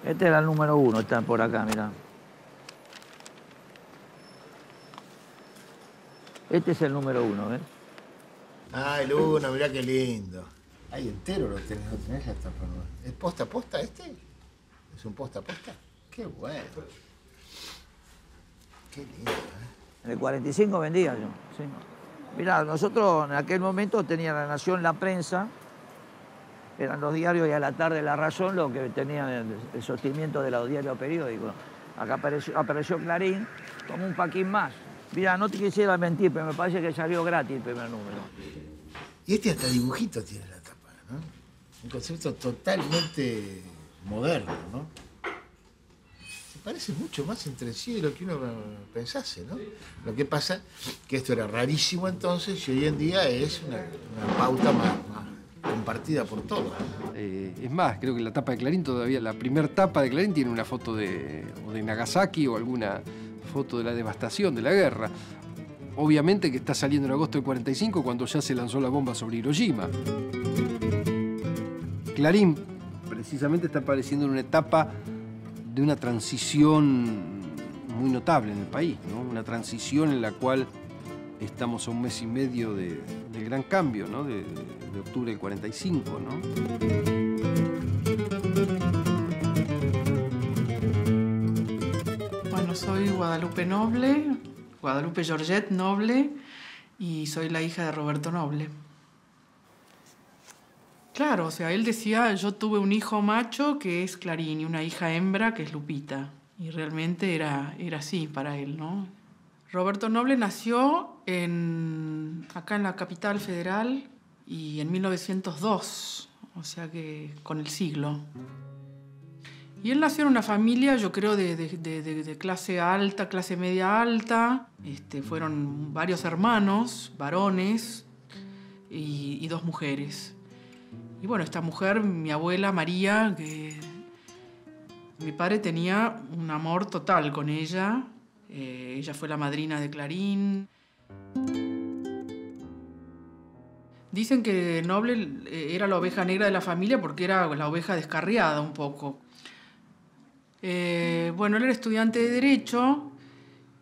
Este era el número 1, está por acá, mirá. Este es el número 1, ¿ves? Ah, el 1, mirá qué lindo. Ahí entero lo tenés la tapa, ¿no? ¿Es posta a posta este? ¿Es un posta a posta? Qué bueno. Qué lindo, ¿eh? En el 45 vendía yo, sí. Mirá, nosotros en aquel momento tenía La Nación, La Prensa, eran los diarios, y a la tarde La Razón, lo que tenía el sostenimiento de los diarios periódicos. Acá apareció Clarín como un paquín más. Mirá, no te quisiera mentir, pero me parece que salió gratis el primer número. Y este hasta dibujito tiene la tapa, ¿no? Un concepto totalmente moderno, ¿no? Se parece mucho más entre sí de lo que uno pensase, ¿no? Lo que pasa que esto era rarísimo entonces y hoy en día es una pauta más compartida por todos. Es más, creo que la tapa de Clarín todavía, la primera tapa de Clarín tiene una foto de Nagasaki o alguna foto de la devastación de la guerra. Obviamente que está saliendo en agosto del 45 cuando ya se lanzó la bomba sobre Hiroshima. Clarín precisamente está apareciendo en una etapa de una transición muy notable en el país, ¿no? Una transición en la cual estamos a un mes y medio del gran cambio, ¿no? de octubre del 45, ¿no? Bueno, soy Guadalupe Noble, Guadalupe Georgette Noble, y soy la hija de Roberto Noble. Claro, o sea, él decía, yo tuve un hijo macho que es Clarín y una hija hembra que es Lupita. Y realmente era así para él, ¿no? Roberto Noble nació acá en la capital federal y en 1902, o sea que con el siglo. Y él nació en una familia, yo creo, de clase alta, clase media alta. Fueron varios hermanos, varones, y 2 mujeres. Y bueno, esta mujer, mi abuela María, que mi padre tenía un amor total con ella. Ella fue la madrina de Clarín. Dicen que Noble era la oveja negra de la familia porque era la oveja descarriada un poco. Bueno, él era estudiante de Derecho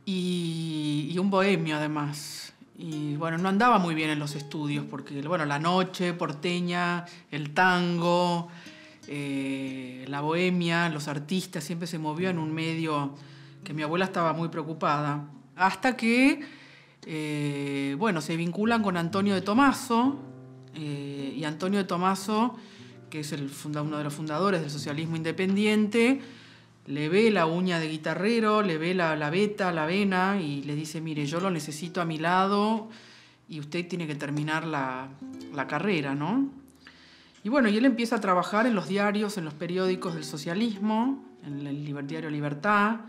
y un bohemio además. Y bueno, no andaba muy bien en los estudios porque, bueno, la noche porteña, el tango, la bohemia, los artistas, siempre se movió en un medio que mi abuela estaba muy preocupada. Hasta que, bueno, se vinculan con Antonio de Tomaso, y Antonio de Tomaso, que es uno de los fundadores del socialismo independiente, le ve la uña de guitarrero, le ve la veta, la vena, y le dice, mire, yo lo necesito a mi lado y usted tiene que terminar la carrera, ¿no? Y bueno, y él empieza a trabajar en los diarios, en los periódicos del socialismo, en el diario Libertad.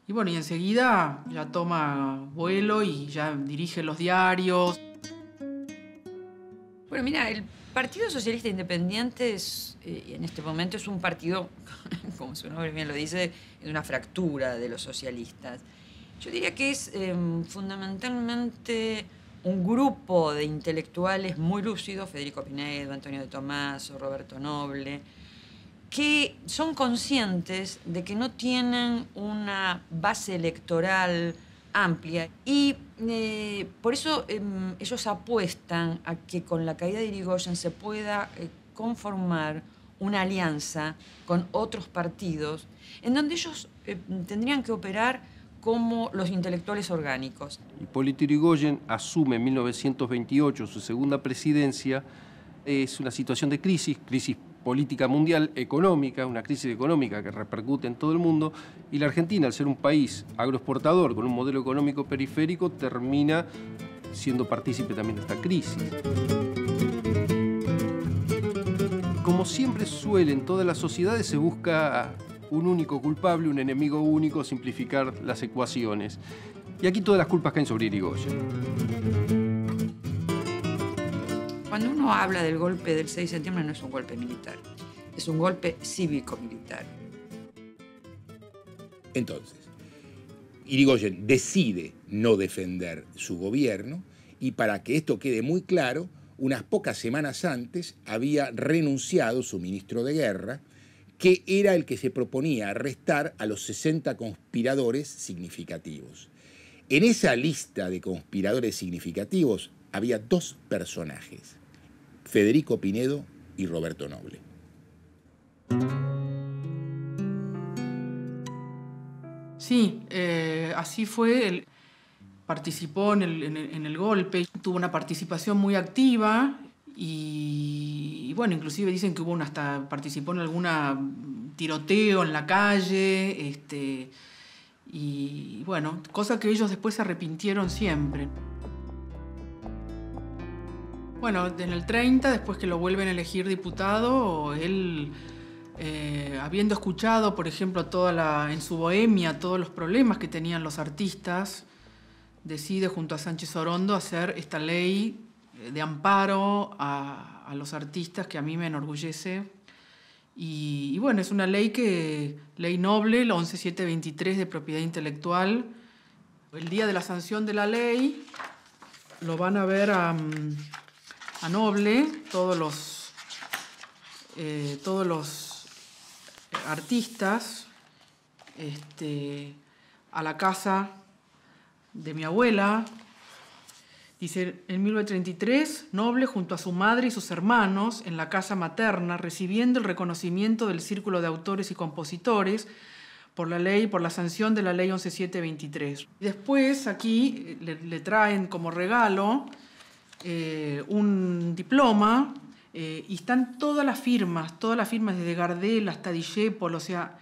Y bueno, y enseguida ya toma vuelo y ya dirige los diarios. Bueno, mira, el Partido Socialista Independiente en este momento es un partido, como su nombre bien lo dice, es una fractura de los socialistas. Yo diría que es fundamentalmente un grupo de intelectuales muy lúcidos, Federico Pinedo, Antonio de Tomaso, Roberto Noble, que son conscientes de que no tienen una base electoral amplia y por eso ellos apuestan a que con la caída de Irigoyen se pueda conformar una alianza con otros partidos en donde ellos tendrían que operar como los intelectuales orgánicos. Hipólito Yrigoyen asume en 1928 su segunda presidencia. Es una situación de crisis política mundial, económica, una crisis económica que repercute en todo el mundo, y la Argentina, al ser un país agroexportador con un modelo económico periférico, termina siendo partícipe también de esta crisis. Como siempre suele en todas las sociedades, se busca un único culpable, un enemigo único, simplificar las ecuaciones. Y aquí todas las culpas caen sobre Yrigoyen. Cuando uno habla del golpe del 6 de septiembre no es un golpe militar, es un golpe cívico-militar. Entonces, Yrigoyen decide no defender su gobierno y para que esto quede muy claro, unas pocas semanas antes había renunciado su ministro de Guerra, que era el que se proponía arrestar a los 60 conspiradores significativos. En esa lista de conspiradores significativos había dos personajes, Federico Pinedo y Roberto Noble. Sí, así fue. Participó en el golpe, tuvo una participación muy activa y bueno, inclusive dicen que participó en alguna tiroteo en la calle, y bueno, cosa que ellos después se arrepintieron siempre. Bueno, en el 30, después que lo vuelven a elegir diputado, él, habiendo escuchado, por ejemplo, en su Bohemia, todos los problemas que tenían los artistas, decide junto a Sánchez Orondo hacer esta ley de amparo a los artistas que a mí me enorgullece. Y bueno, es una ley noble, la 11723 de propiedad intelectual. El día de la sanción de la ley lo van a ver a Noble, todos los artistas, a la casa de mi abuela. Dice, en 1933, Noble junto a su madre y sus hermanos en la casa materna, recibiendo el reconocimiento del Círculo de Autores y Compositores por la sanción de la ley 11723. Y después aquí le traen como regalo un diploma y están todas las firmas desde Gardel hasta Discépolo, o sea,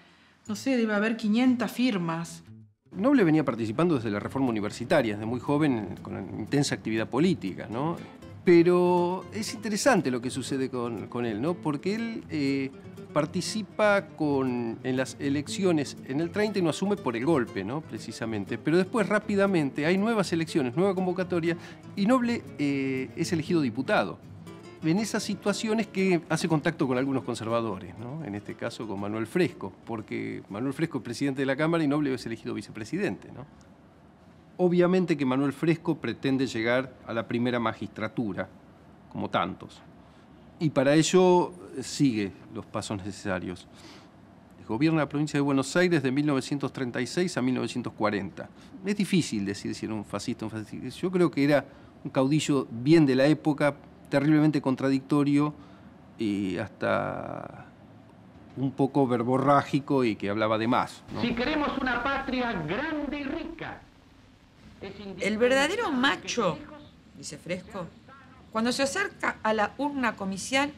no sé, debe haber 500 firmas. Noble venía participando desde la reforma universitaria, desde muy joven, con intensa actividad política, ¿no? Pero es interesante lo que sucede con él, ¿no? Porque él participa en las elecciones en el 30 y no asume por el golpe, ¿no? Precisamente. Pero después, rápidamente, hay nuevas elecciones, nueva convocatoria, y Noble es elegido diputado. En esas situaciones que hace contacto con algunos conservadores, ¿no? En este caso con Manuel Fresco, porque Manuel Fresco es presidente de la Cámara y Noble es elegido vicepresidente, ¿no? Obviamente que Manuel Fresco pretende llegar a la primera magistratura, como tantos, y para ello sigue los pasos necesarios. Gobierna la provincia de Buenos Aires de 1936 a 1940. Es difícil decir si era un fascista o un fascista. Yo creo que era un caudillo bien de la época, terriblemente contradictorio y hasta un poco verborrágico y que hablaba de más, ¿no? Si queremos una patria grande y rica. El verdadero macho, dice Fresco, cuando se acerca a la urna comicial,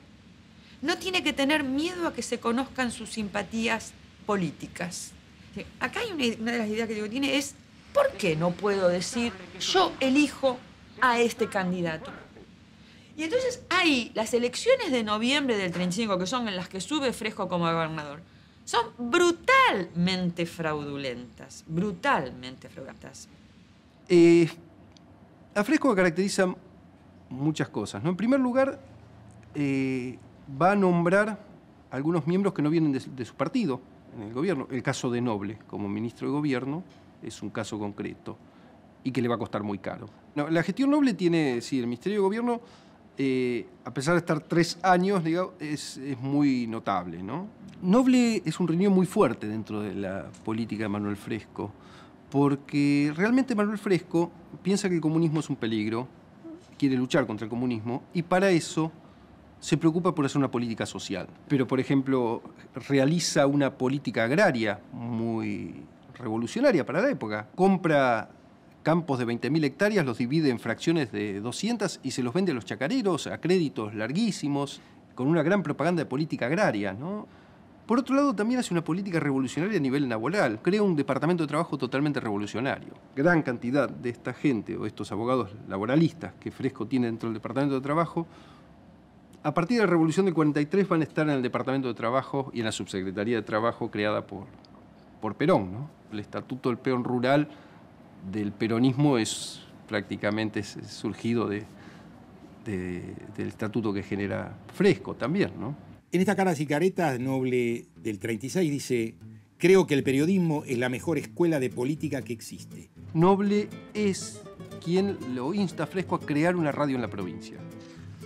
no tiene que tener miedo a que se conozcan sus simpatías políticas. Acá hay una de las ideas que tiene es, ¿por qué no puedo decir yo elijo a este candidato? Y entonces hay las elecciones de noviembre del 35, que son en las que sube Fresco como gobernador, son brutalmente fraudulentas, A Fresco caracterizan muchas cosas, ¿no? En primer lugar, va a nombrar algunos miembros que no vienen de su partido en el gobierno. El caso de Noble como ministro de gobierno es un caso concreto y que le va a costar muy caro. No, la gestión Noble tiene, sí, el Ministerio de Gobierno a pesar de estar 3 años, digamos, es muy notable, ¿no? Noble es un riñón muy fuerte dentro de la política de Manuel Fresco, porque realmente Manuel Fresco piensa que el comunismo es un peligro, quiere luchar contra el comunismo, y para eso se preocupa por hacer una política social. Pero, por ejemplo, realiza una política agraria muy revolucionaria para la época. Compra campos de 20.000 hectáreas, los divide en fracciones de 200 y se los vende a los chacareros a créditos larguísimos, con una gran propaganda de política agraria, ¿no? Por otro lado, también hace una política revolucionaria a nivel laboral. Crea un departamento de trabajo totalmente revolucionario. Gran cantidad de esta gente, o estos abogados laboralistas que Fresco tiene dentro del departamento de trabajo, a partir de la Revolución del 43 van a estar en el Departamento de Trabajo y en la Subsecretaría de Trabajo creada por Perón, ¿no? El Estatuto del Peón Rural del peronismo es prácticamente surgido del estatuto que genera Fresco también, ¿no? En esta Caras y Caretas, Noble del 36 dice: creo que el periodismo es la mejor escuela de política que existe. Noble es quien lo insta a Fresco a crear una radio en la provincia.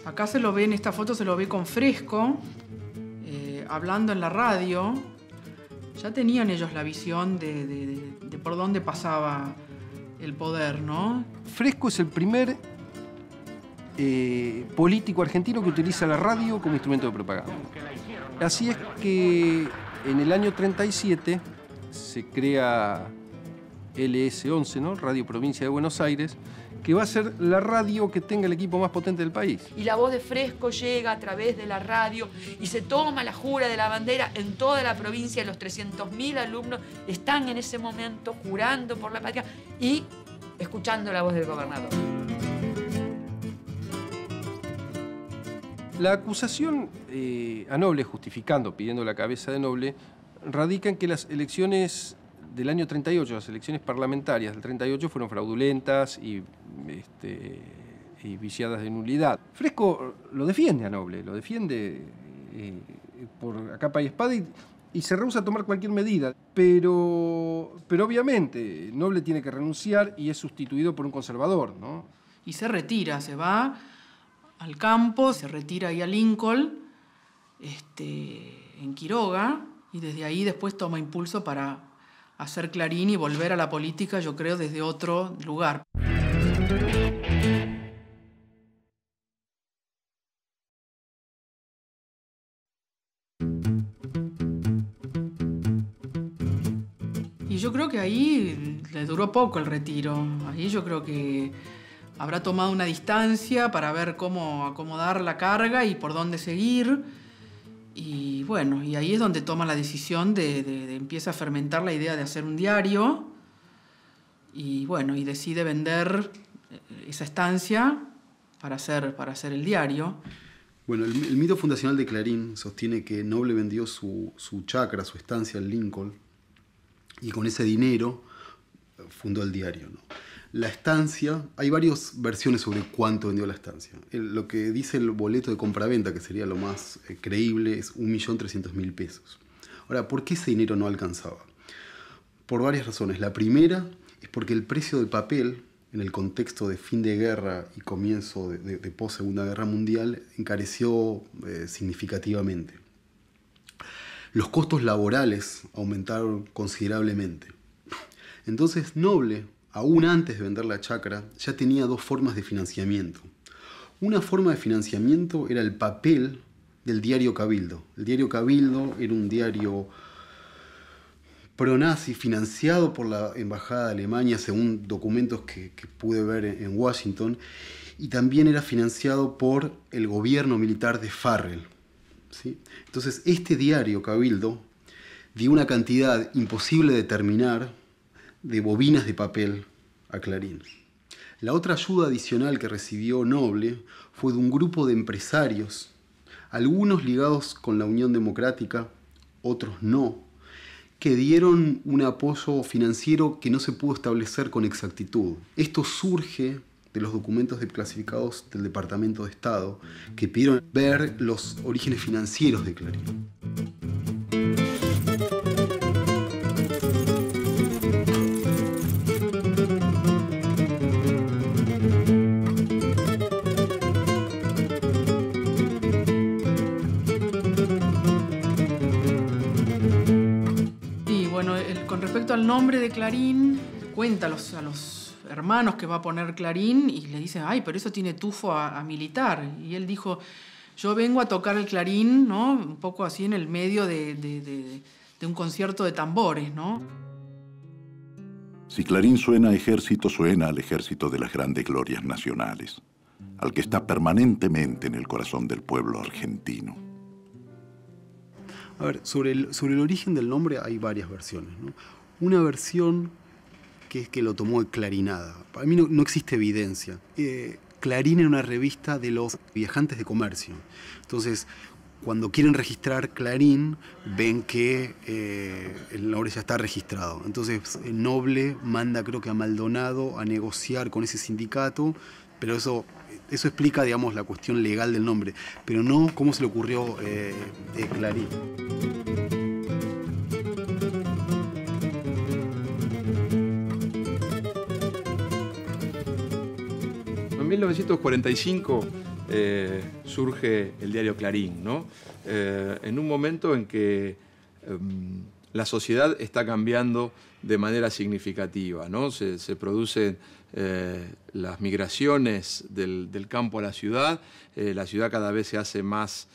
Acá se lo ve, en esta foto se lo ve con Fresco, hablando en la radio. Ya tenían ellos la visión de por dónde pasaba el poder, ¿no? Fresco es el primer político argentino que utiliza la radio como instrumento de propaganda. Así es que en el año 37 se crea LS11, ¿no? Radio Provincia de Buenos Aires, que va a ser la radio que tenga el equipo más potente del país. Y la voz de Fresco llega a través de la radio y se toma la jura de la bandera en toda la provincia. Los 300.000 alumnos están en ese momento jurando por la patria y escuchando la voz del gobernador. La acusación a Noble, justificando, pidiendo la cabeza de Noble, radica en que las elecciones del año 38, las elecciones parlamentarias del 38 fueron fraudulentas y viciadas de nulidad. Fresco lo defiende a Noble, lo defiende por a capa y espada y se rehúsa a tomar cualquier medida. Pero obviamente Noble tiene que renunciar y es sustituido por un conservador, ¿no? Y se retira, se va al campo, se retira ahí a Lincoln, en Quiroga, y desde ahí después toma impulso para hacer Clarín y volver a la política, yo creo, desde otro lugar. Y yo creo que ahí le duró poco el retiro. Ahí yo creo que habrá tomado una distancia para ver cómo acomodar la carga y por dónde seguir. Y bueno, y ahí es donde toma la decisión de empieza a fermentar la idea de hacer un diario. Y bueno, y decide vender esa estancia para hacer el diario. Bueno, el mito fundacional de Clarín sostiene que Noble vendió su chacra, su estancia en Lincoln, y con ese dinero fundó el diario, ¿no? La estancia, hay varias versiones sobre cuánto vendió la estancia. Lo que dice el boleto de compraventa, que sería lo más creíble, es 1.300.000 pesos. Ahora, ¿por qué ese dinero no alcanzaba? Por varias razones. La primera es porque el precio del papel, en el contexto de fin de guerra y comienzo de post-Segunda Guerra Mundial, encareció significativamente. Los costos laborales aumentaron considerablemente. Entonces, Noble, aún antes de vender la chacra, ya tenía dos formas de financiamiento. Una forma de financiamiento era el papel del diario Cabildo. El diario Cabildo era un diario pro-nazi financiado por la Embajada de Alemania, según documentos que pude ver en Washington, y también era financiado por el gobierno militar de Farrell, ¿sí? Entonces, este diario Cabildo dio una cantidad imposible de determinar de bobinas de papel a Clarín. La otra ayuda adicional que recibió Noble fue de un grupo de empresarios, algunos ligados con la Unión Democrática, otros no, que dieron un apoyo financiero que no se pudo establecer con exactitud. Esto surge de los documentos desclasificados del Departamento de Estado, que pidieron ver los orígenes financieros de Clarín. respecto al nombre de Clarín, cuenta a los hermanos que va a poner Clarín y le dicen, ay, pero eso tiene tufo a militar. Y él dijo, yo vengo a tocar el clarín, ¿no? Un poco así en el medio de un concierto de tambores, ¿no? Si Clarín suena a ejército, suena al ejército de las grandes glorias nacionales, al que está permanentemente en el corazón del pueblo argentino. A ver, sobre el origen del nombre hay varias versiones, ¿no? Una versión que es que lo tomó de Clarinada. Para mí no existe evidencia. Clarín era una revista de los viajantes de comercio. Entonces, cuando quieren registrar Clarín, ven que el nombre ya está registrado. Entonces, el noble manda, creo que a Maldonado, a negociar con ese sindicato, pero eso explica, digamos, la cuestión legal del nombre, pero no cómo se le ocurrió Clarín. En 1945 surge el diario Clarín, ¿no? En un momento en que la sociedad está cambiando de manera significativa, ¿no? Se producen las migraciones del campo a la ciudad cada vez se hace más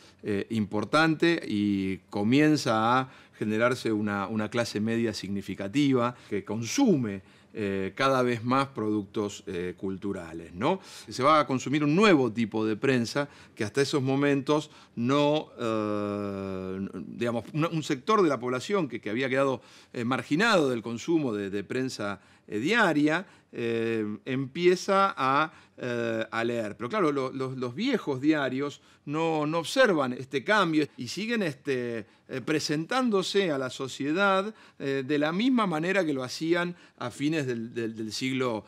importante y comienza a generarse una clase media significativa que consume cada vez más productos culturales, ¿no? Se va a consumir un nuevo tipo de prensa que hasta esos momentos no, digamos, un sector de la población que había quedado marginado del consumo de prensa diaria, empieza a leer. Pero claro, los viejos diarios no observan este cambio y siguen presentándose a la sociedad de la misma manera que lo hacían a fines del siglo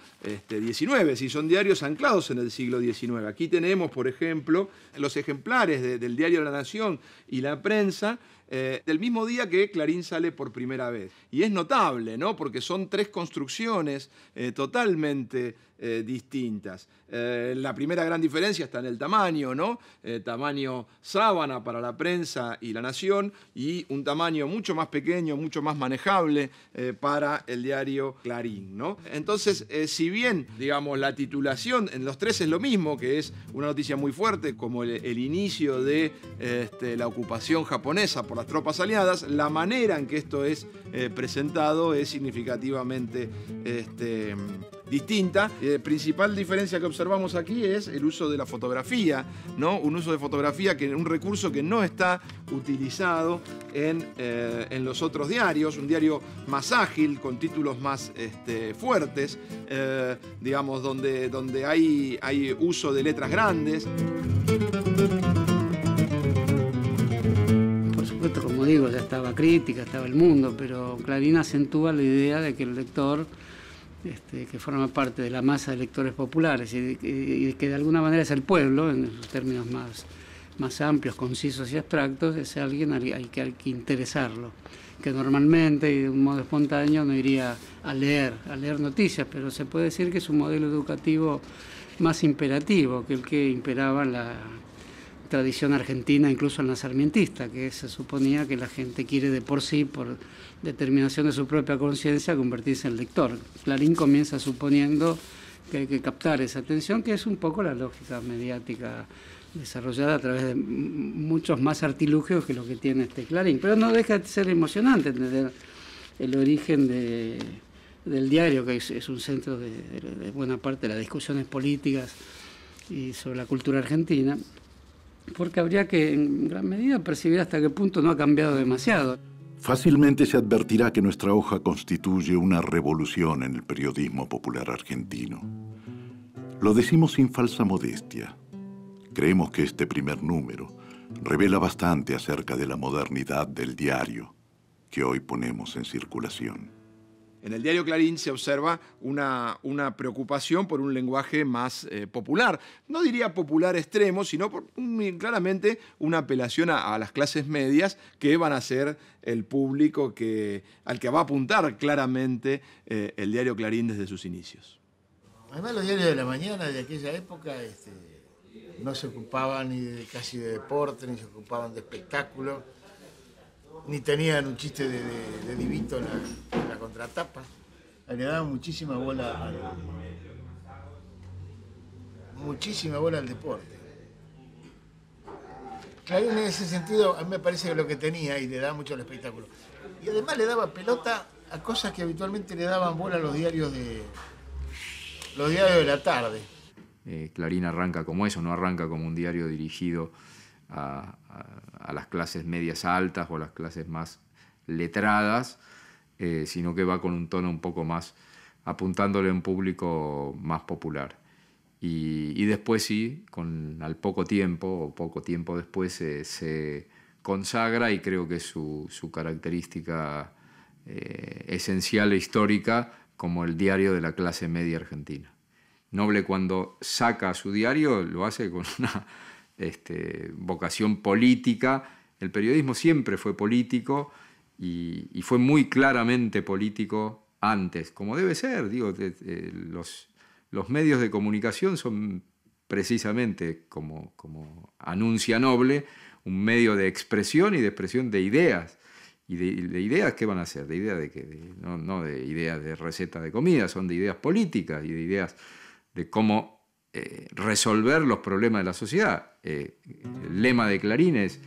XIX, si son diarios anclados en el siglo XIX. Aquí tenemos, por ejemplo, los ejemplares del diario La Nación y La Prensa, del mismo día que Clarín sale por primera vez. Y es notable, ¿no? Porque son tres construcciones totalmente distintas. La primera gran diferencia está en el tamaño, ¿no? Tamaño sábana para La Prensa y La Nación y un tamaño mucho más pequeño, mucho más manejable para el diario Clarín, ¿no? Entonces, si bien, digamos, la titulación en los tres es lo mismo, que es una noticia muy fuerte, como el inicio de la ocupación japonesa por las tropas aliadas, la manera en que esto es presentado es significativamente distinta. Principal diferencia que observamos aquí es el uso de la fotografía, ¿no? Un uso de fotografía, un recurso que no está utilizado en los otros diarios, un diario más ágil, con títulos más fuertes, digamos, donde hay uso de letras grandes. Por supuesto, como digo, ya estaba Crítica, estaba El Mundo, pero Clarín acentúa la idea de que el lector, que forma parte de la masa de lectores populares y que de alguna manera es el pueblo, en sus términos más amplios, concisos y abstractos, es alguien al que interesarlo, que normalmente y de un modo espontáneo no iría a leer noticias, pero se puede decir que es un modelo educativo más imperativo que el que imperaba en la tradición argentina, incluso en la sarmientista, que se suponía que la gente quiere de por sí, por determinación de su propia conciencia, convertirse en lector. Clarín comienza suponiendo que hay que captar esa atención, que es un poco la lógica mediática desarrollada a través de muchos más artilugios que lo que tiene Clarín. Pero no deja de ser emocionante entender el origen del diario, que es un centro de buena parte de las discusiones políticas y sobre la cultura argentina, porque habría que en gran medida percibir hasta qué punto no ha cambiado demasiado. Fácilmente se advertirá que nuestra hoja constituye una revolución en el periodismo popular argentino. Lo decimos sin falsa modestia. Creemos que este primer número revela bastante acerca de la modernidad del diario que hoy ponemos en circulación. En el diario Clarín se observa una preocupación por un lenguaje más popular. No diría popular extremo, sino claramente una apelación a las clases medias que van a ser el público al que va a apuntar claramente el diario Clarín desde sus inicios. Además, los diarios de la mañana de aquella época no se ocupaban casi de deporte, ni se ocupaban de espectáculos. ni tenían un chiste de Divito en la contratapa. Le daban muchísima bola al deporte. Clarín en ese sentido, a mí me parece que lo que tenía y le daba mucho al espectáculo. Y además le daba pelota a cosas que habitualmente le daban bola a los diarios de la tarde. Clarín arranca como eso, no arranca como un diario dirigido a las clases medias altas o a las clases más letradas, sino que va con un tono un poco más apuntándole a un público más popular. Y después sí, al poco tiempo después se consagra, y creo que es su característica esencial e histórica, como el diario de la clase media argentina. Noble, cuando saca su diario, lo hace con una vocación política. El periodismo siempre fue político y fue muy claramente político antes, como debe ser. Digo, los medios de comunicación son precisamente, como anuncia Noble, un medio de expresión y de expresión de ideas. ¿Y de ideas qué van a ser? ¿De ideas de qué? No de ideas de receta de comida, son de ideas políticas y de ideas de cómo resolver los problemas de la sociedad. El lema de Clarín es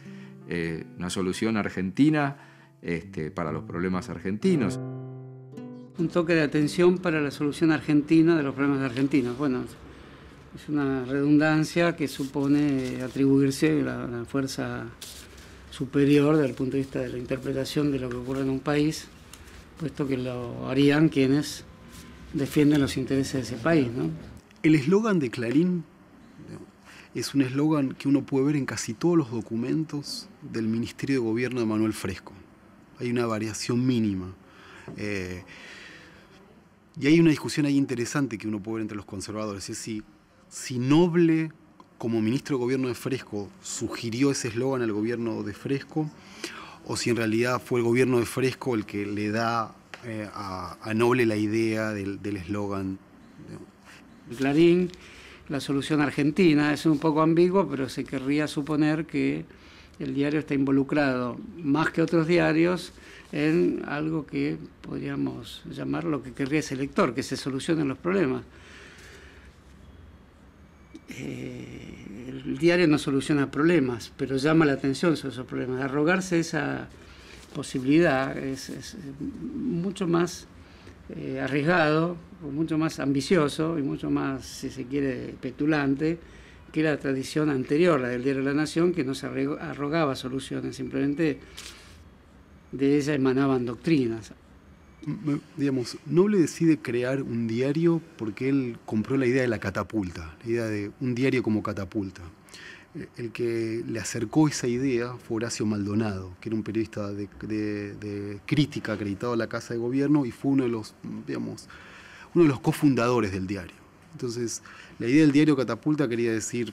una solución argentina para los problemas argentinos. Un toque de atención para la solución argentina de los problemas argentinos. Bueno, es una redundancia que supone atribuirse la fuerza superior desde el punto de vista de la interpretación de lo que ocurre en un país, puesto que lo harían quienes defienden los intereses de ese país, ¿no? El eslogan de Clarín es un eslogan que uno puede ver en casi todos los documentos del Ministerio de Gobierno de Manuel Fresco. Hay una variación mínima. Y hay una discusión ahí interesante que uno puede ver entre los conservadores. Es si Noble, como ministro de Gobierno de Fresco, sugirió ese eslogan al gobierno de Fresco, o si en realidad fue el gobierno de Fresco el que le da a Noble la idea del eslogan. Clarín, la solución argentina, es un poco ambiguo, pero se querría suponer que el diario está involucrado, más que otros diarios, en algo que podríamos llamar lo que querría ese lector, que se solucionen los problemas. El diario no soluciona problemas, pero llama la atención sobre esos problemas. Arrogarse esa posibilidad es mucho más arriesgado, mucho más ambicioso y mucho más, si se quiere, petulante que la tradición anterior, la del diario de la Nación, que no se arrogaba soluciones, simplemente de ella emanaban doctrinas. Digamos, Noble decide crear un diario porque él compró la idea de la catapulta, la idea de un diario como catapulta. El que le acercó esa idea fue Horacio Maldonado, que era un periodista de crítica acreditado a la Casa de Gobierno y fue uno de los cofundadores del diario. Entonces, la idea del diario catapulta quería decir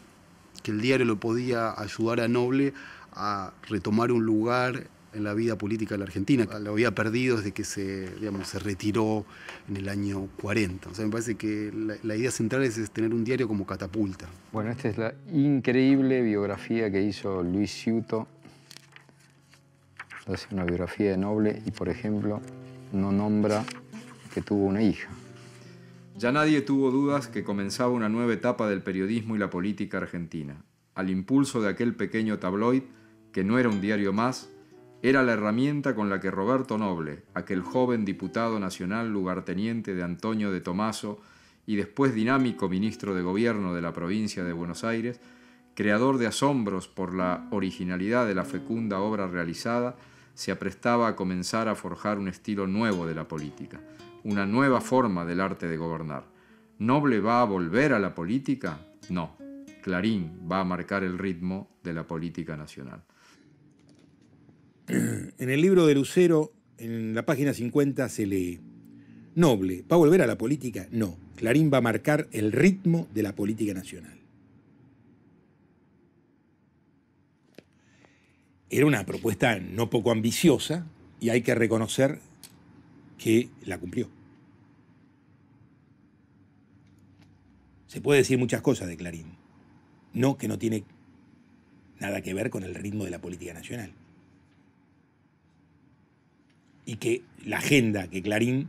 que el diario lo podía ayudar a Noble a retomar un lugar en la vida política de la Argentina. Lo había perdido desde que se retiró en el año 40. O sea, me parece que la idea central es tener un diario como catapulta. Bueno, esta es la increíble biografía que hizo Luis Ciuto. Hace una biografía de Noble y, por ejemplo, no nombra que tuvo una hija. Ya nadie tuvo dudas que comenzaba una nueva etapa del periodismo y la política argentina. Al impulso de aquel pequeño tabloid, que no era un diario más, era la herramienta con la que Roberto Noble, aquel joven diputado nacional lugarteniente de Antonio de Tomaso y después dinámico ministro de Gobierno de la provincia de Buenos Aires, creador de asombros por la originalidad de la fecunda obra realizada, se aprestaba a comenzar a forjar un estilo nuevo de la política, una nueva forma del arte de gobernar. ¿Noble va a volver a la política? No. Clarín va a marcar el ritmo de la política nacional. En el libro de Lucero, en la página 50, se lee: Noble, ¿va a volver a la política? No. Clarín va a marcar el ritmo de la política nacional. Era una propuesta no poco ambiciosa y hay que reconocer que la cumplió. Se puede decir muchas cosas de Clarín, que no tiene nada que ver con el ritmo de la política nacional. y que la agenda que Clarín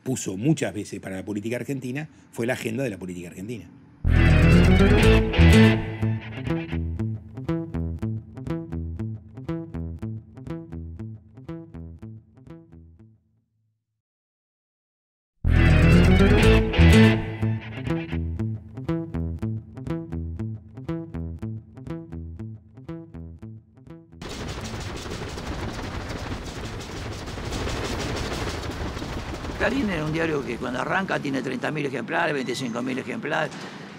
puso muchas veces para la política argentina fue la agenda de la política argentina. Clarín era un diario que cuando arranca tiene 30.000 ejemplares, 25.000 ejemplares.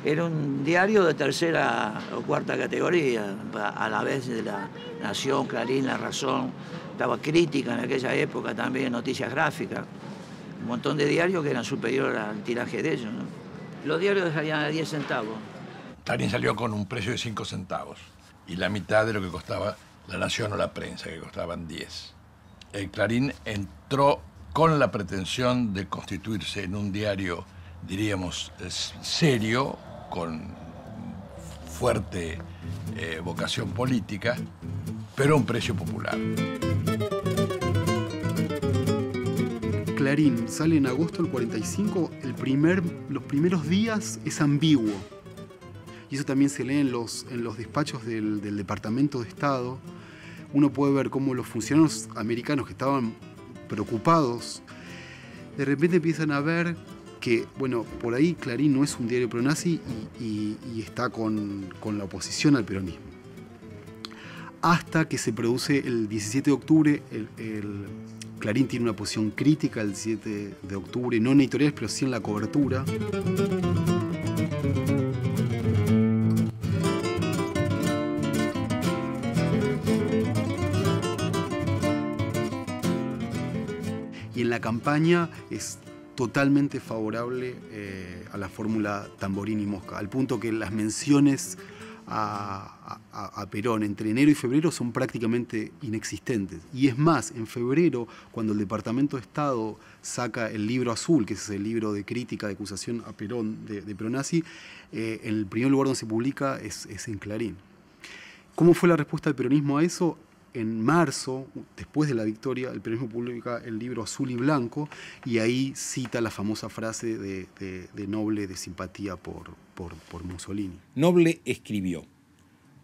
Era un diario de tercera o cuarta categoría, a la vez de La Nación, Clarín, La Razón. Estaba Crítica en aquella época también, Noticias Gráficas. Un montón de diarios que eran superiores al tiraje de ellos, ¿no? Los diarios salían a 10 centavos. Clarín salió con un precio de 5 centavos y la mitad de lo que costaba La Nación o La Prensa, que costaban 10. El Clarín entró con la pretensión de constituirse en un diario, diríamos, serio, con fuerte vocación política, pero a un precio popular. Clarín sale en agosto del 45, los primeros días es ambiguo. Y eso también se lee en los despachos del Departamento de Estado. Uno puede ver cómo los funcionarios americanos que estaban preocupados, de repente empiezan a ver que, bueno, por ahí Clarín no es un diario pronazi y está con la oposición al peronismo. Hasta que se produce el 17 de octubre, Clarín tiene una posición crítica el 17 de octubre, no en editoriales, pero sí en la cobertura. Y en la campaña es totalmente favorable a la fórmula Tamborini-Mosca, al punto que las menciones a Perón entre enero y febrero son prácticamente inexistentes. Y es más, en febrero, cuando el Departamento de Estado saca el libro azul, que es el libro de crítica, de acusación a Perón, de pronazi, en el primer lugar donde se publica es en Clarín. ¿Cómo fue la respuesta del peronismo a eso? En marzo, después de la victoria, el peronismo publica el libro Azul y Blanco y ahí cita la famosa frase de Noble de simpatía por Mussolini. Noble escribió: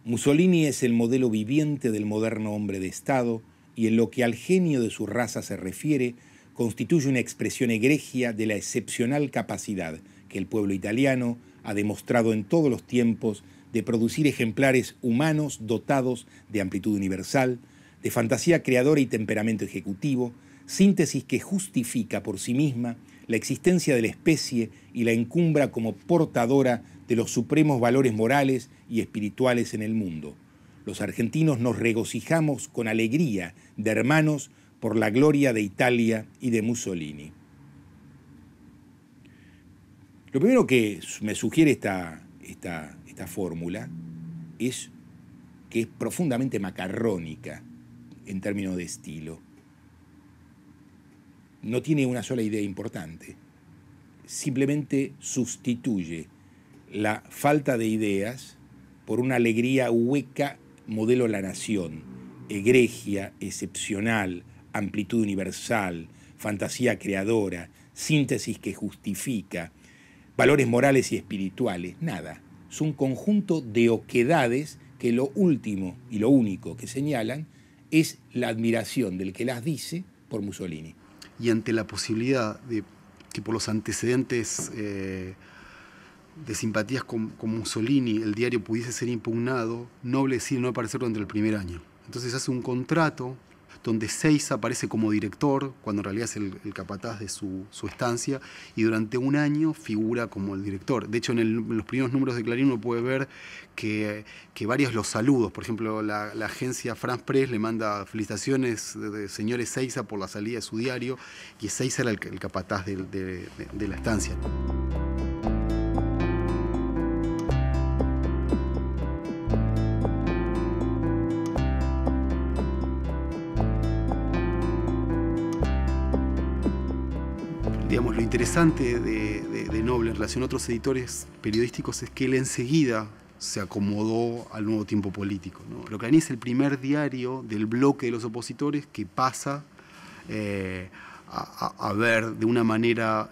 Mussolini es el modelo viviente del moderno hombre de Estado y en lo que al genio de su raza se refiere, constituye una expresión egregia de la excepcional capacidad que el pueblo italiano ha demostrado en todos los tiempos de producir ejemplares humanos dotados de amplitud universal, de fantasía creadora y temperamento ejecutivo, síntesis que justifica por sí misma la existencia de la especie y la encumbra como portadora de los supremos valores morales y espirituales en el mundo. Los argentinos nos regocijamos con alegría de hermanos por la gloria de Italia y de Mussolini. Lo primero que me sugiere esta fórmula es que es profundamente macarrónica en términos de estilo. No tiene una sola idea importante. Simplemente sustituye la falta de ideas por una alegría hueca modelo La Nación, egregia, excepcional, amplitud universal, fantasía creadora, síntesis que justifica, valores morales y espirituales, nada. Es un conjunto de oquedades que lo último y lo único que señalan es la admiración del que las dice por Mussolini. Y ante la posibilidad de que por los antecedentes de simpatías con Mussolini el diario pudiese ser impugnado, Noble decide no aparecer durante el primer año. Entonces hace un contrato donde Seiza aparece como director, cuando en realidad es el capataz de su estancia, y durante un año figura como el director. De hecho, en los primeros números de Clarín uno puede ver que varios los saludos, por ejemplo, la agencia France Press le manda felicitaciones de señores Seiza por la salida de su diario, y Seiza era el capataz de la estancia. Digamos, lo interesante de Noble en relación a otros editores periodísticos es que él enseguida se acomodó al nuevo tiempo político, ¿no? Pero Clarín es el primer diario del bloque de los opositores que pasa a ver de una manera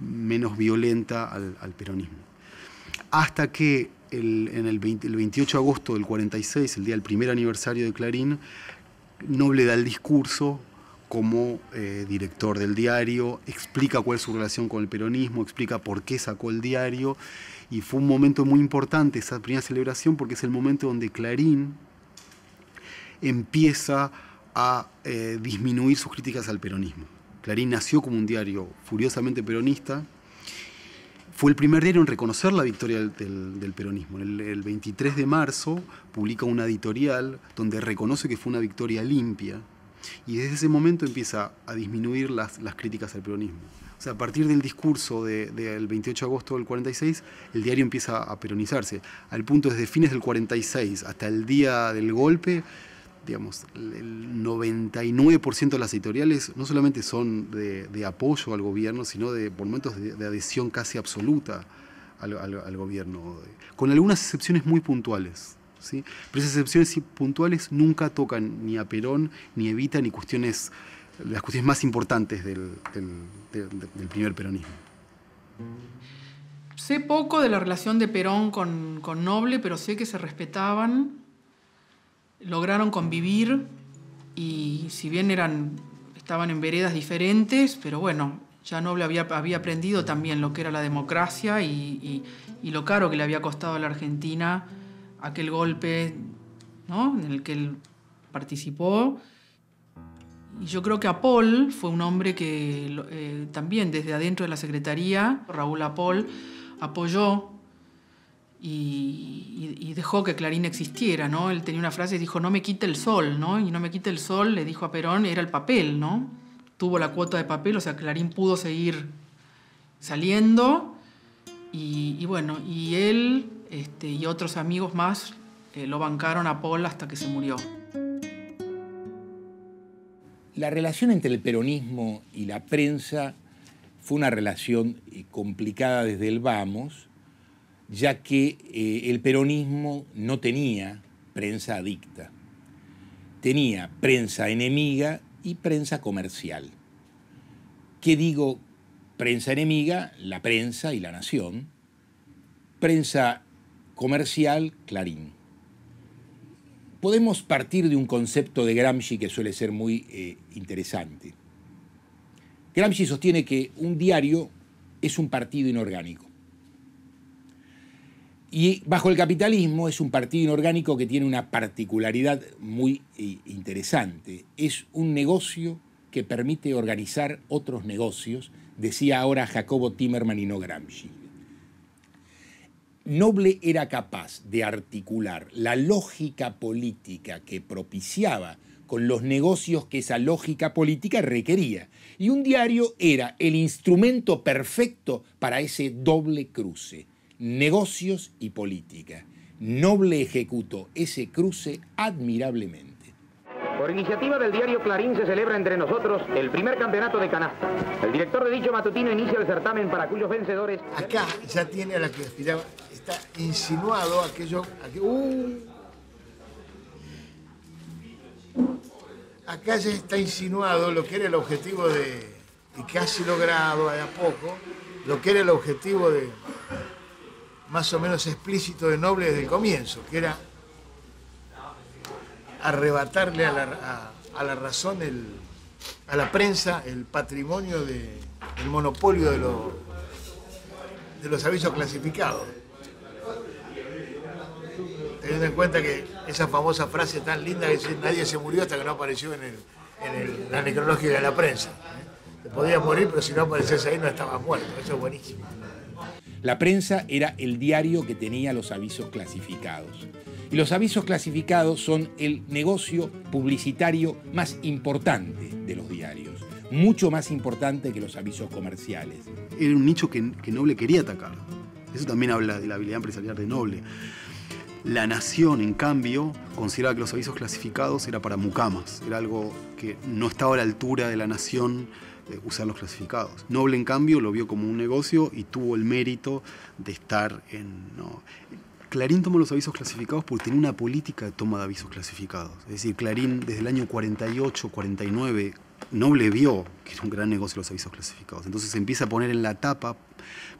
menos violenta al peronismo. Hasta que el 28 de agosto del 46, el día del primer aniversario de Clarín, Noble da el discurso como director del diario, explica cuál es su relación con el peronismo, explica por qué sacó el diario, y fue un momento muy importante esa primera celebración porque es el momento donde Clarín empieza a disminuir sus críticas al peronismo. Clarín nació como un diario furiosamente peronista. Fue el primer diario en reconocer la victoria del peronismo. El 23 de marzo publica una editorial donde reconoce que fue una victoria limpia, y desde ese momento empieza a disminuir las críticas al peronismo. O sea, a partir del discurso del 28 de agosto del 46, el diario empieza a peronizarse, al punto desde fines del 46 hasta el día del golpe, digamos, el 99% de las editoriales no solamente son de apoyo al gobierno, sino por momentos de adhesión casi absoluta al gobierno, con algunas excepciones muy puntuales, ¿sí? Pero esas excepciones puntuales nunca tocan ni a Perón, ni evitan las cuestiones más importantes del primer peronismo. Sé poco de la relación de Perón con Noble, pero sé que se respetaban. Lograron convivir y si bien estaban en veredas diferentes, pero bueno, ya Noble había aprendido también lo que era la democracia y lo caro que le había costado a la Argentina aquel golpe, ¿no?, en el que él participó. Y yo creo que Apol fue un hombre que también desde adentro de la Secretaría, Raúl Apol, apoyó y dejó que Clarín existiera, ¿no? Él tenía una frase, dijo, no me quite el sol, ¿no? Y no me quite el sol, le dijo a Perón, era el papel, ¿no? Tuvo la cuota de papel, o sea, Clarín pudo seguir saliendo y bueno, y él y otros amigos más lo bancaron a Paul hasta que se murió. La relación entre el peronismo y la prensa fue una relación complicada desde el vamos, ya que el peronismo no tenía prensa adicta, tenía prensa enemiga y prensa comercial. ¿Qué digo prensa enemiga? La Prensa y La Nación. Prensa comercial, Clarín. Podemos partir de un concepto de Gramsci que suele ser muy interesante. Gramsci sostiene que un diario es un partido inorgánico. Y bajo el capitalismo es un partido inorgánico que tiene una particularidad muy interesante. Es un negocio que permite organizar otros negocios, decía ahora Jacobo Timerman y no Gramsci. Noble era capaz de articular la lógica política que propiciaba con los negocios que esa lógica política requería. Y un diario era el instrumento perfecto para ese doble cruce. Negocios y política. Noble ejecutó ese cruce admirablemente. Por iniciativa del diario Clarín se celebra entre nosotros el primer campeonato de canasta. El director de dicho matutino inicia el certamen para cuyos vencedores... Acá ya tiene a la que aspiraba, está insinuado aquello... Acá ya está insinuado lo que era el objetivo y casi logrado a poco, lo que era el objetivo más o menos explícito de Noble desde el comienzo, que era arrebatarle a la razón, a la prensa, el patrimonio el monopolio de los avisos clasificados. Teniendo en cuenta que esa famosa frase tan linda que dice nadie se murió hasta que no apareció en la necrológica de la prensa. Te podías morir, pero si no aparecías ahí no estabas muerto. Eso es buenísimo. La prensa era el diario que tenía los avisos clasificados. Y los avisos clasificados son el negocio publicitario más importante de los diarios, mucho más importante que los avisos comerciales. Era un nicho que Noble quería atacar. Eso también habla de la habilidad empresarial de Noble. La Nación, en cambio, consideraba que los avisos clasificados era para mucamas, era algo que no estaba a la altura de la Nación usar los clasificados. Noble, en cambio, lo vio como un negocio y tuvo el mérito de estar Clarín tomó los avisos clasificados porque tenía una política de toma de avisos clasificados. Es decir, Clarín desde el año 48, 49 Noble vio que era un gran negocio los avisos clasificados. Entonces se empieza a poner en la tapa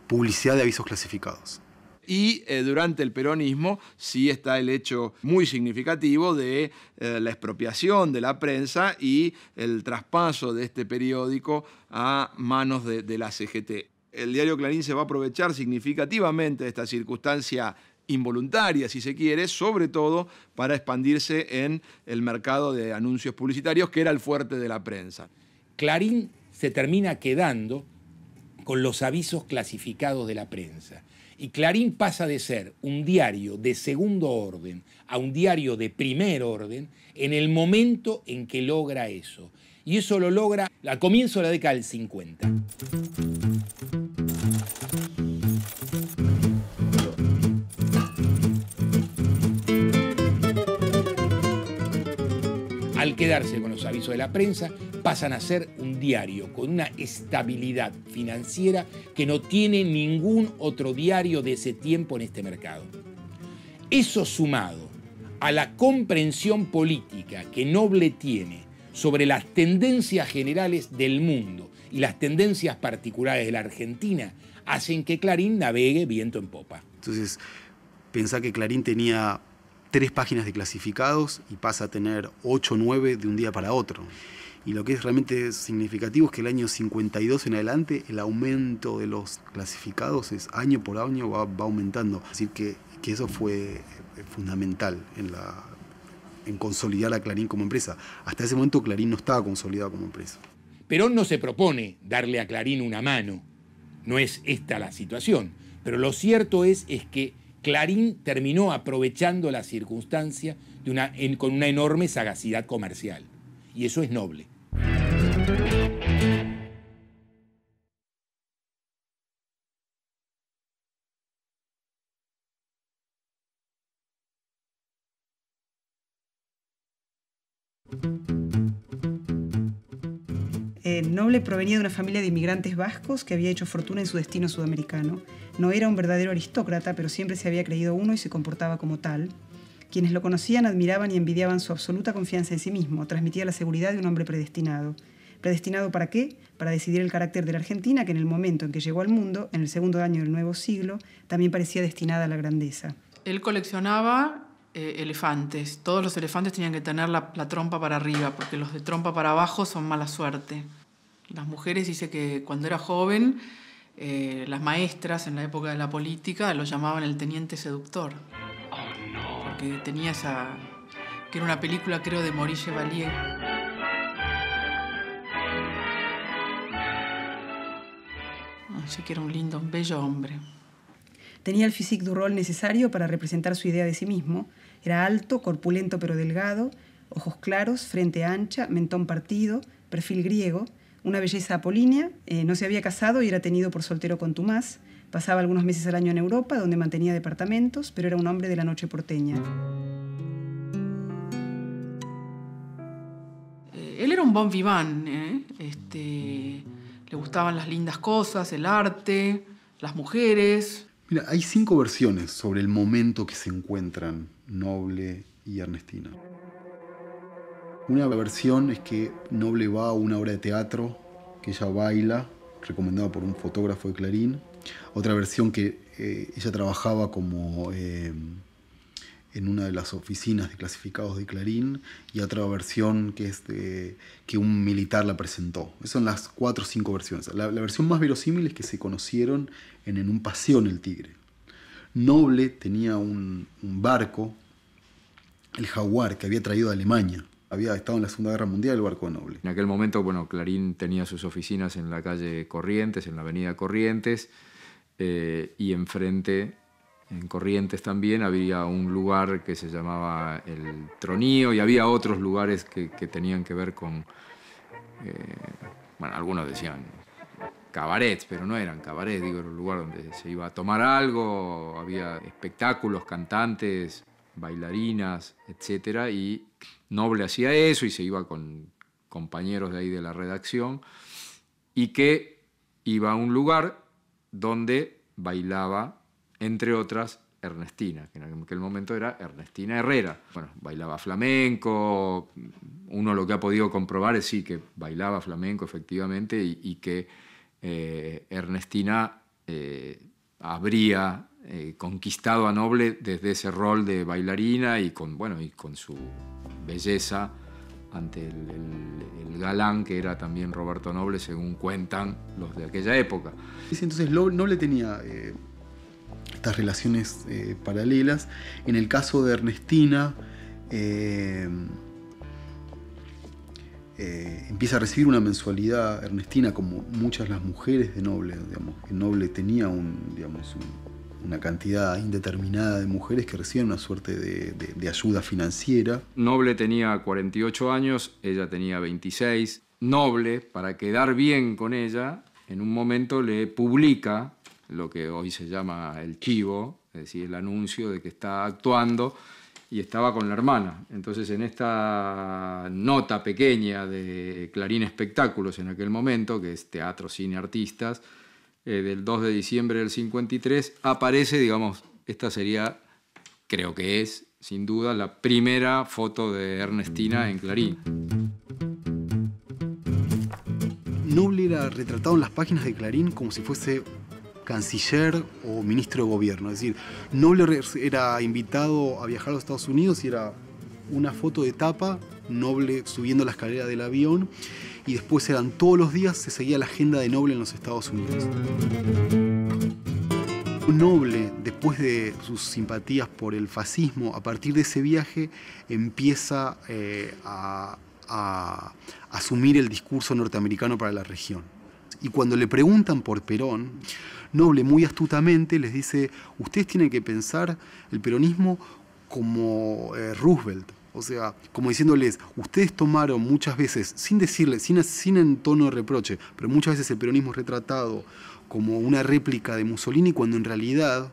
publicidad de avisos clasificados. Y durante el peronismo sí está el hecho muy significativo de la expropiación de la prensa y el traspaso de este periódico a manos de la CGT. El diario Clarín se va a aprovechar significativamente de esta circunstancia involuntaria, si se quiere, sobre todo para expandirse en el mercado de anuncios publicitarios, que era el fuerte de la prensa. Clarín se termina quedando con los avisos clasificados de la prensa. Y Clarín pasa de ser un diario de segundo orden a un diario de primer orden en el momento en que logra eso. Y eso lo logra al comienzo de la década del 50. Al quedarse con los avisos de la prensa, pasan a ser un diario con una estabilidad financiera que no tiene ningún otro diario de ese tiempo en este mercado. Eso sumado a la comprensión política que Noble tiene sobre las tendencias generales del mundo y las tendencias particulares de la Argentina, hacen que Clarín navegue viento en popa. Entonces, pensá que Clarín tenía 3 páginas de clasificados y pasa a tener 8 o 9 de un día para otro. Y lo que es realmente significativo es que el año 52 en adelante el aumento de los clasificados es año por año va aumentando. Así que eso fue fundamental en consolidar a Clarín como empresa. Hasta ese momento Clarín no estaba consolidado como empresa. Perón no se propone darle a Clarín una mano. No es esta la situación. Pero lo cierto es que Clarín terminó aprovechando la circunstancia con una enorme sagacidad comercial. Y eso es noble. Noble provenía de una familia de inmigrantes vascos que había hecho fortuna en su destino sudamericano. No era un verdadero aristócrata, pero siempre se había creído uno y se comportaba como tal. Quienes lo conocían admiraban y envidiaban su absoluta confianza en sí mismo. Transmitía la seguridad de un hombre predestinado. ¿Predestinado para qué? Para decidir el carácter de la Argentina, que en el momento en que llegó al mundo, en el segundo año del nuevo siglo, también parecía destinada a la grandeza. Él coleccionaba elefantes. Todos los elefantes tenían que tener la trompa para arriba, porque los de trompa para abajo son mala suerte. Las mujeres, dice que cuando era joven, las maestras en la época de la política lo llamaban el teniente seductor. Oh, no. Porque tenía esa... que era una película, creo, de Maurice Chevalier. Así que era un bello hombre. Tenía el physique du rôle necesario para representar su idea de sí mismo. Era alto, corpulento pero delgado, ojos claros, frente ancha, mentón partido, perfil griego, una belleza apolínea, no se había casado y era tenido por soltero contumaz. Pasaba algunos meses al año en Europa, donde mantenía departamentos, pero era un hombre de la noche porteña. Él era un bon vivant, le gustaban las lindas cosas, el arte, las mujeres. Mira, hay 5 versiones sobre el momento que se encuentran Noble y Ernestina. Una versión es que Noble va a una obra de teatro que ella baila, recomendada por un fotógrafo de Clarín. Otra versión que ella trabajaba como en una de las oficinas de clasificados de Clarín, y otra versión que es que un militar la presentó. Esas son las 4 o 5 versiones. La versión más verosímil es que se conocieron en un paseo en el Tigre. Noble tenía un barco, el Jaguar, que había traído de Alemania. Había estado en la Segunda Guerra Mundial el barco de Noble. En aquel momento, Clarín tenía sus oficinas en la calle Corrientes, en la avenida Corrientes, y enfrente, en Corrientes también, había un lugar que se llamaba El Tronío, y había otros lugares que tenían que ver con... algunos decían cabarets, pero no eran cabarets, era un lugar donde se iba a tomar algo, había espectáculos, cantantes, bailarinas, etc. Y Noble hacía eso y se iba con compañeros de ahí de la redacción, y que iba a un lugar donde bailaba, entre otras, Ernestina, que en aquel momento era Ernestina Herrera. Bailaba flamenco, uno lo que ha podido comprobar es sí que bailaba flamenco efectivamente y que Ernestina habría conquistado a Noble desde ese rol de bailarina y con su belleza ante el galán que era también Roberto Noble, según cuentan los de aquella época. Entonces Noble tenía estas relaciones paralelas. En el caso de Ernestina, empieza a recibir una mensualidad. Ernestina, como muchas de las mujeres de Noble, digamos, que Noble tenía una cantidad indeterminada de mujeres que recibían una suerte de ayuda financiera. Noble tenía 48 años, ella tenía 26. Noble, para quedar bien con ella, en un momento le publica lo que hoy se llama el chivo, es decir, el anuncio de que está actuando, y estaba con la hermana. Entonces, en esta nota pequeña de Clarín Espectáculos en aquel momento, que es Teatro, Cine, Artistas, del 2 de diciembre del 53, aparece, digamos, esta sería, creo que es, sin duda, la primera foto de Ernestina en Clarín. Noble era retratado en las páginas de Clarín como si fuese canciller o ministro de gobierno. Es decir, Noble era invitado a viajar a los Estados Unidos y era una foto de tapa, Noble subiendo la escalera del avión, y después todos los días se seguía la agenda de Noble en los Estados Unidos. Noble, después de sus simpatías por el fascismo, a partir de ese viaje empieza a asumir el discurso norteamericano para la región. Y cuando le preguntan por Perón, Noble muy astutamente les dice: ustedes tienen que pensar el peronismo como Roosevelt. O sea, como diciéndoles, ustedes tomaron muchas veces, sin decirles, sin en tono de reproche, pero muchas veces el peronismo es retratado como una réplica de Mussolini, cuando en realidad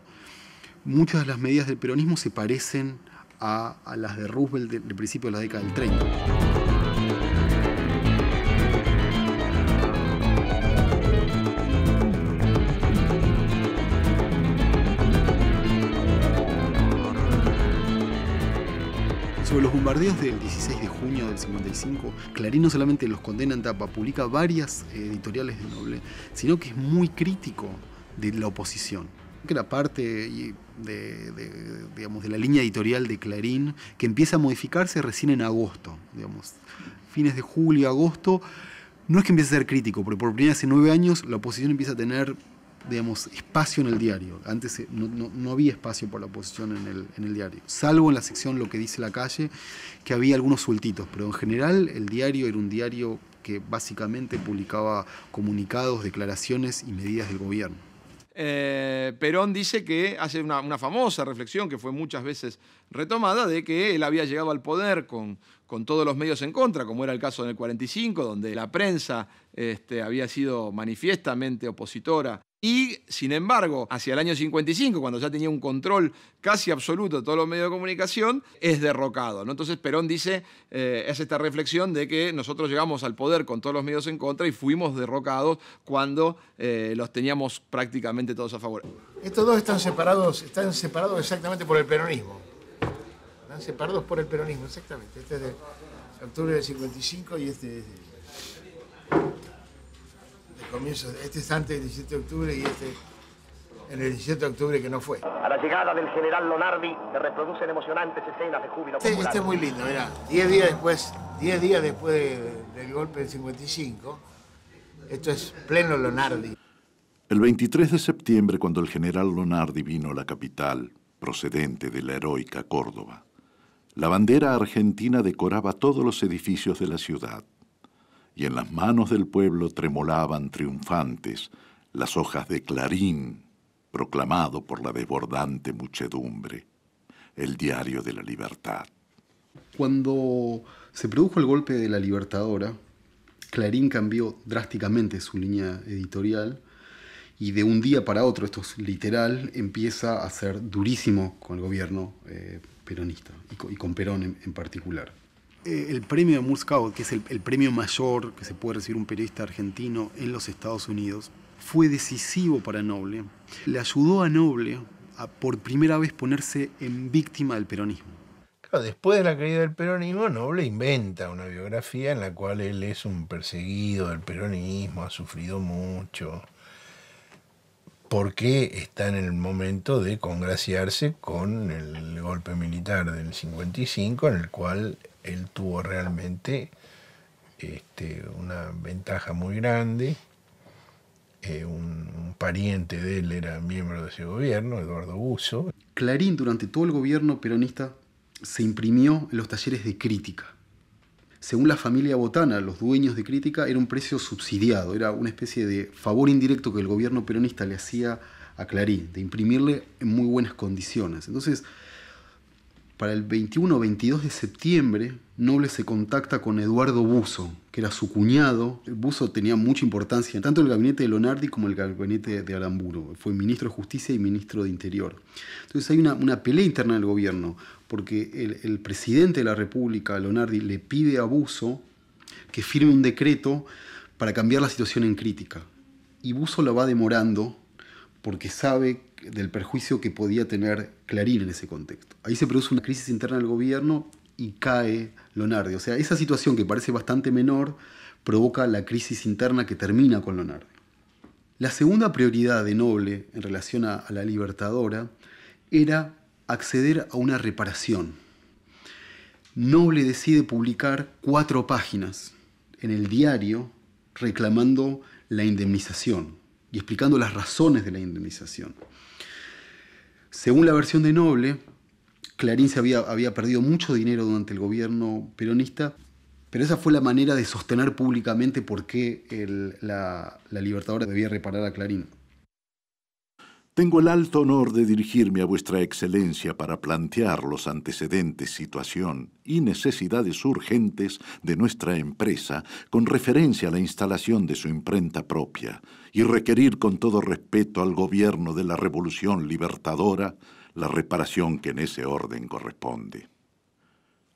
muchas de las medidas del peronismo se parecen a las de Roosevelt del principio de la década del 30. Sobre los bombardeos del 16 de junio del 55, Clarín no solamente los condena en tapa, publica varias editoriales de Noble, sino que es muy crítico de la oposición. Que era parte de la línea editorial de Clarín, que empieza a modificarse recién en agosto, fines de julio, agosto. No es que empiece a ser crítico, porque por primera vez en 9 años la oposición empieza a tener espacio en el diario. Antes no había espacio por la oposición en el diario, salvo en la sección Lo que dice la calle, que había algunos sueltitos, pero en general el diario era un diario que básicamente publicaba comunicados, declaraciones y medidas del gobierno. Perón dice que hace una famosa reflexión que fue muchas veces retomada, de que él había llegado al poder con todos los medios en contra, como era el caso en el 45, donde la prensa había sido manifiestamente opositora. Y, sin embargo, hacia el año 55, cuando ya tenía un control casi absoluto de todos los medios de comunicación, es derrocado, ¿no? Entonces Perón dice, hace esta reflexión de que nosotros llegamos al poder con todos los medios en contra y fuimos derrocados cuando los teníamos prácticamente todos a favor. Estos dos están separados exactamente por el peronismo. Están separados por el peronismo, exactamente. Este es de octubre del 55 y este es comienzo. Este es antes del 17 de octubre y este en el 17 de octubre que no fue. A la llegada del general Lonardi se reproducen emocionantes escenas de júbilo popular. Este es muy lindo, mirá. 10 días después del golpe del 55, esto es pleno Lonardi. El 23 de septiembre, cuando el general Lonardi vino a la capital, procedente de la heroica Córdoba, la bandera argentina decoraba todos los edificios de la ciudad, y en las manos del pueblo tremolaban triunfantes las hojas de Clarín, proclamado por la desbordante muchedumbre, el diario de la libertad. Cuando se produjo el golpe de la Libertadora, Clarín cambió drásticamente su línea editorial y de un día para otro, esto es literal, empieza a ser durísimo con el gobierno peronista y con Perón en particular. El premio de Murskaut, que es el premio mayor que se puede recibir un periodista argentino en los Estados Unidos, fue decisivo para Noble. Le ayudó a Noble a por primera vez ponerse en víctima del peronismo. Claro, después de la caída del peronismo, Noble inventa una biografía en la cual él es un perseguido del peronismo, ha sufrido mucho, porque está en el momento de congraciarse con el golpe militar del 55, en el cual él tuvo realmente una ventaja muy grande. Un pariente de él era miembro de ese gobierno, Eduardo Busso. Clarín, durante todo el gobierno peronista, se imprimió en los talleres de crítica. Según la familia Botana, los dueños de Crítica, era un precio subsidiado, era una especie de favor indirecto que el gobierno peronista le hacía a Clarín, de imprimirle en muy buenas condiciones. Entonces, para el 21 o 22 de septiembre, Noble se contacta con Eduardo Busso, que era su cuñado. Busso tenía mucha importancia, tanto en el gabinete de Lonardi como en el gabinete de Aramburu. Fue ministro de Justicia y ministro de Interior. Entonces hay una pelea interna del gobierno, porque el presidente de la República, Lonardi, le pide a Busso que firme un decreto para cambiar la situación en Crítica. Y Busso lo va demorando porque sabe del perjuicio que podía tener Clarín en ese contexto. Ahí se produce una crisis interna del gobierno y cae Lonardi. O sea, esa situación que parece bastante menor provoca la crisis interna que termina con Lonardi. La segunda prioridad de Noble en relación a la Libertadora era acceder a una reparación. Noble decide publicar 4 páginas en el diario reclamando la indemnización y explicando las razones de la indemnización. Según la versión de Noble, Clarín había perdido mucho dinero durante el gobierno peronista, pero esa fue la manera de sostener públicamente por qué la Libertadora debía reparar a Clarín. Tengo el alto honor de dirigirme a vuestra excelencia para plantear los antecedentes, situación y necesidades urgentes de nuestra empresa con referencia a la instalación de su imprenta propia y requerir con todo respeto al gobierno de la Revolución Libertadora la reparación que en ese orden corresponde.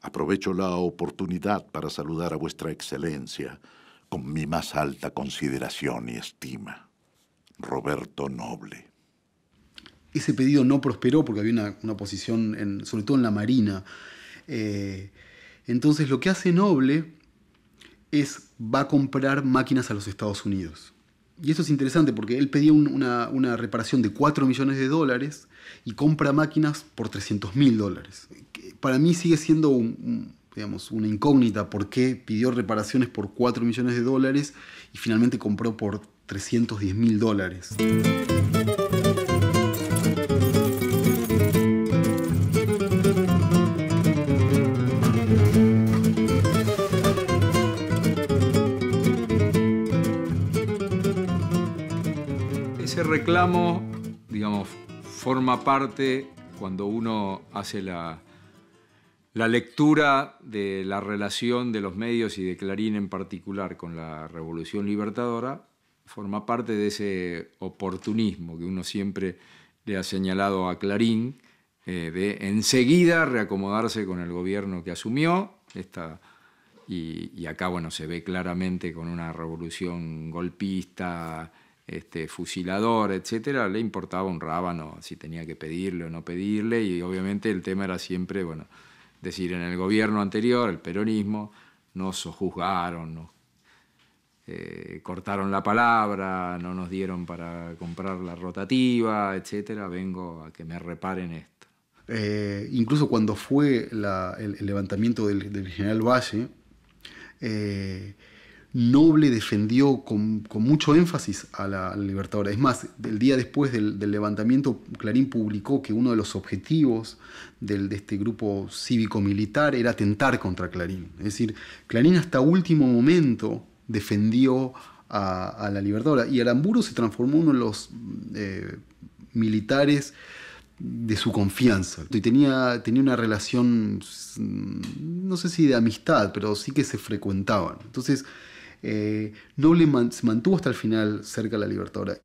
Aprovecho la oportunidad para saludar a vuestra excelencia con mi más alta consideración y estima. Roberto Noble. Ese pedido no prosperó porque había una oposición, sobre todo en la Marina. Entonces lo que hace Noble va a comprar máquinas a los Estados Unidos. Y esto es interesante porque él pedía una reparación de $4 millones y compra máquinas por $300.000. Para mí sigue siendo una incógnita por qué pidió reparaciones por $4 millones y finalmente compró por $310.000. Ese reclamo, digamos, forma parte cuando uno hace la lectura de la relación de los medios y de Clarín en particular con la Revolución Libertadora, forma parte de ese oportunismo que uno siempre le ha señalado a Clarín, de enseguida reacomodarse con el gobierno que asumió, y acá bueno, se ve claramente con una revolución golpista, fusilador, etcétera, le importaba un rábano si tenía que pedirle o no pedirle, y obviamente el tema era siempre, bueno, decir, en el gobierno anterior, el peronismo, nos sojuzgaron, nos cortaron la palabra, no nos dieron para comprar la rotativa, etcétera, vengo a que me reparen esto. Incluso cuando fue el levantamiento del general Valle, Noble defendió con mucho énfasis a la Libertadora. Es más, el día después del levantamiento, Clarín publicó que uno de los objetivos de este grupo cívico-militar era atentar contra Clarín. Es decir, Clarín hasta último momento defendió a la Libertadora. Y Aramburu se transformó en uno de los militares de su confianza. Y tenía una relación, no sé si de amistad, pero sí que se frecuentaban. Entonces, Noble se mantuvo hasta el final cerca de la Libertadora.